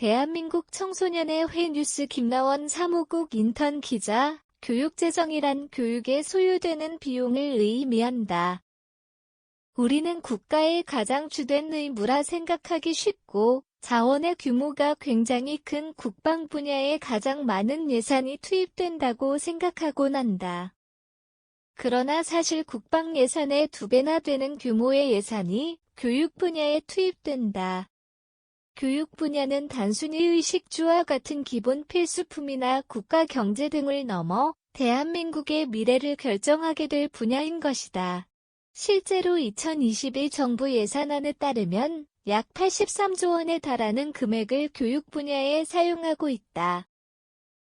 대한민국 청소년의 회 뉴스 김나원 사무국 인턴 기자, 교육재정이란 교육에 소요되는 비용을 의미한다. 우리는 국가의 가장 주된 의무라 생각하기 쉽고 자원의 규모가 굉장히 큰 국방 분야에 가장 많은 예산이 투입된다고 생각하곤 한다. 그러나 사실 국방 예산의 2배나 되는 규모의 예산이 교육 분야에 투입된다. 교육 분야는 단순히 의식주와 같은 기본 필수품이나 국가 경제 등을 넘어 대한민국의 미래를 결정하게 될 분야인 것이다. 실제로 2021 정부 예산안에 따르면 약 83조 원에 달하는 금액을 교육 분야에 사용하고 있다.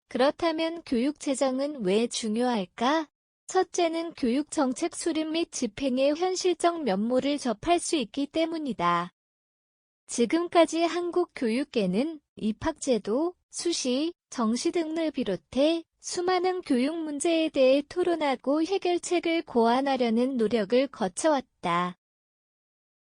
그렇다면 교육 재정은 왜 중요할까? 첫째는 교육 정책 수립 및 집행의 현실적 면모를 접할 수 있기 때문이다. 지금까지 한국 교육계는 입학제도, 수시, 정시 등을 비롯해 수많은 교육 문제에 대해 토론하고 해결책을 고안하려는 노력을 거쳐왔다.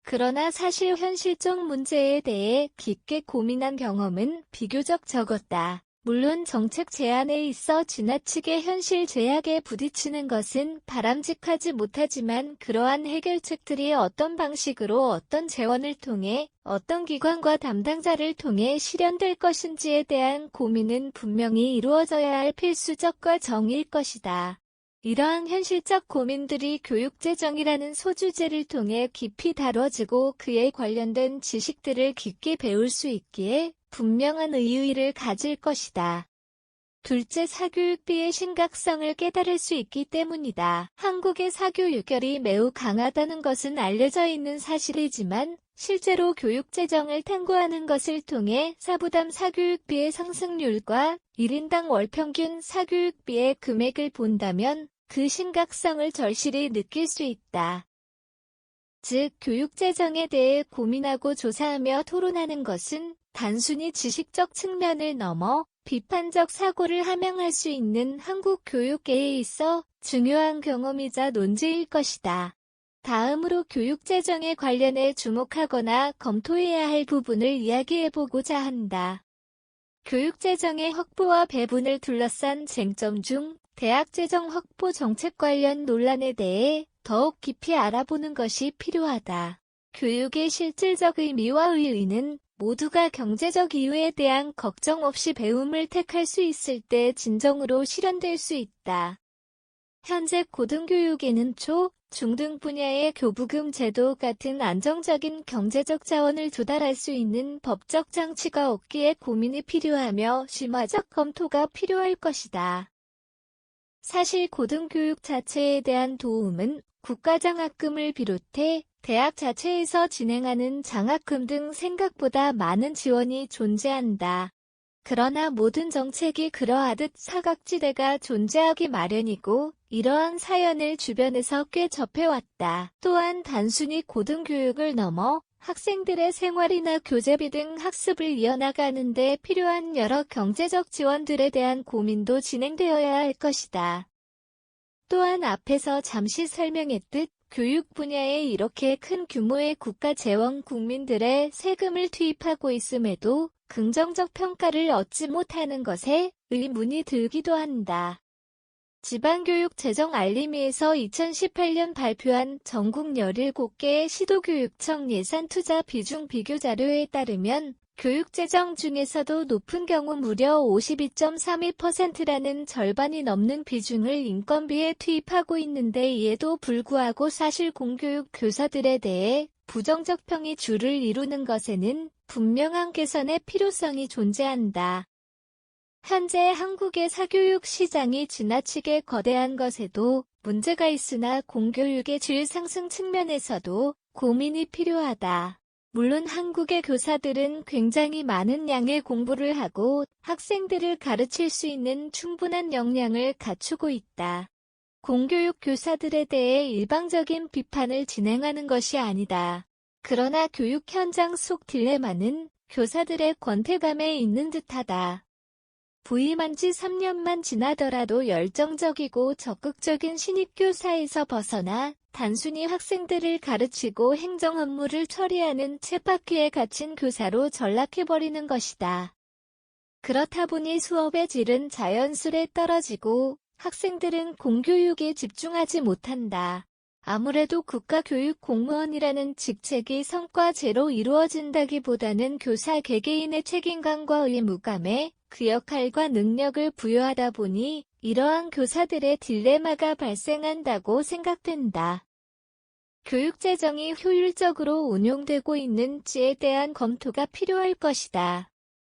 그러나 사실 현실적 문제에 대해 깊게 고민한 경험은 비교적 적었다. 물론 정책 제안에 있어 지나치게 현실 제약에 부딪히는 것은 바람직하지 못하지만 그러한 해결책들이 어떤 방식으로 어떤 재원을 통해 어떤 기관과 담당자를 통해 실현될 것인지에 대한 고민은 분명히 이루어져야 할 필수적 과정일 것이다. 이러한 현실적 고민들이 교육재정이라는 소주제를 통해 깊이 다뤄지고 그에 관련된 지식들을 깊게 배울 수 있기에 분명한 의의를 가질 것이다. 둘째, 사교육비의 심각성을 깨달을 수 있기 때문이다. 한국의 사교육열이 매우 강하다는 것은 알려져 있는 사실이지만 실제로 교육재정을 탐구하는 것을 통해 사부담 사교육비의 상승률과 1인당 월평균 사교육비의 금액을 본다면 그 심각성을 절실히 느낄 수 있다. 즉, 교육재정에 대해 고민하고 조사하며 토론하는 것은 단순히 지식적 측면을 넘어 비판적 사고를 함양할 수 있는 한국 교육계에 있어 중요한 경험이자 논지일 것이다. 다음으로 교육재정에 관련해 주목하거나 검토해야 할 부분을 이야기해보고자 한다. 교육재정의 확보와 배분을 둘러싼 쟁점 중 대학재정 확보 정책 관련 논란에 대해 더욱 깊이 알아보는 것이 필요하다. 교육의 실질적 의미와 의의는 모두가 경제적 이유에 대한 걱정 없이 배움을 택할 수 있을 때 진정으로 실현될 수 있다. 현재 고등교육에는 초, 중등 분야의 교부금 제도 같은 안정적인 경제적 자원을 조달할 수 있는 법적 장치가 없기에 고민이 필요하며 심화적 검토가 필요할 것이다. 사실 고등교육 자체에 대한 도움은 국가장학금을 비롯해 대학 자체에서 진행하는 장학금 등 생각보다 많은 지원이 존재한다. 그러나 모든 정책이 그러하듯 사각지대가 존재하기 마련이고 이러한 사연을 주변에서 꽤 접해왔다. 또한 단순히 고등교육을 넘어 학생들의 생활이나 교재비 등 학습을 이어나가는 데 필요한 여러 경제적 지원들에 대한 고민도 진행되어야 할 것이다. 또한 앞에서 잠시 설명했듯 교육 분야에 이렇게 큰 규모의 국가 재원 국민들의 세금을 투입하고 있음에도 긍정적 평가를 얻지 못하는 것에 의문이 들기도 한다. 지방교육 재정 알림위에서 2018년 발표한 전국 17개의 시도교육청 예산 투자 비중 비교 자료에 따르면 교육재정 중에서도 높은 경우 무려 52.32%라는 절반이 넘는 비중을 인건비에 투입하고 있는데 이에도 불구하고 사실 공교육 교사들에 대해 부정적 평이 주를 이루는 것에는 분명한 개선의 필요성이 존재한다. 현재 한국의 사교육 시장이 지나치게 거대한 것에도 문제가 있으나 공교육의 질 상승 측면에서도 고민이 필요하다. 물론 한국의 교사들은 굉장히 많은 양의 공부를 하고 학생들을 가르칠 수 있는 충분한 역량을 갖추고 있다. 공교육 교사들에 대해 일방적인 비판을 진행하는 것이 아니다. 그러나 교육 현장 속 딜레마는 교사들의 권태감에 있는 듯하다. 부임한 지 3년만 지나더라도 열정적이고 적극적인 신입교사에서 벗어나 단순히 학생들을 가르치고 행정 업무를 처리하는 쳇바퀴에 갇힌 교사로 전락해버리는 것이다. 그렇다 보니 수업의 질은 자연스레 떨어지고 학생들은 공교육에 집중하지 못한다. 아무래도 국가교육 공무원이라는 직책이 성과제로 이루어진다기보다는 교사 개개인의 책임감과 의무감에 그 역할과 능력을 부여하다 보니 이러한 교사들의 딜레마가 발생한다고 생각된다. 교육재정이 효율적으로 운용되고 있는지에 대한 검토가 필요할 것이다.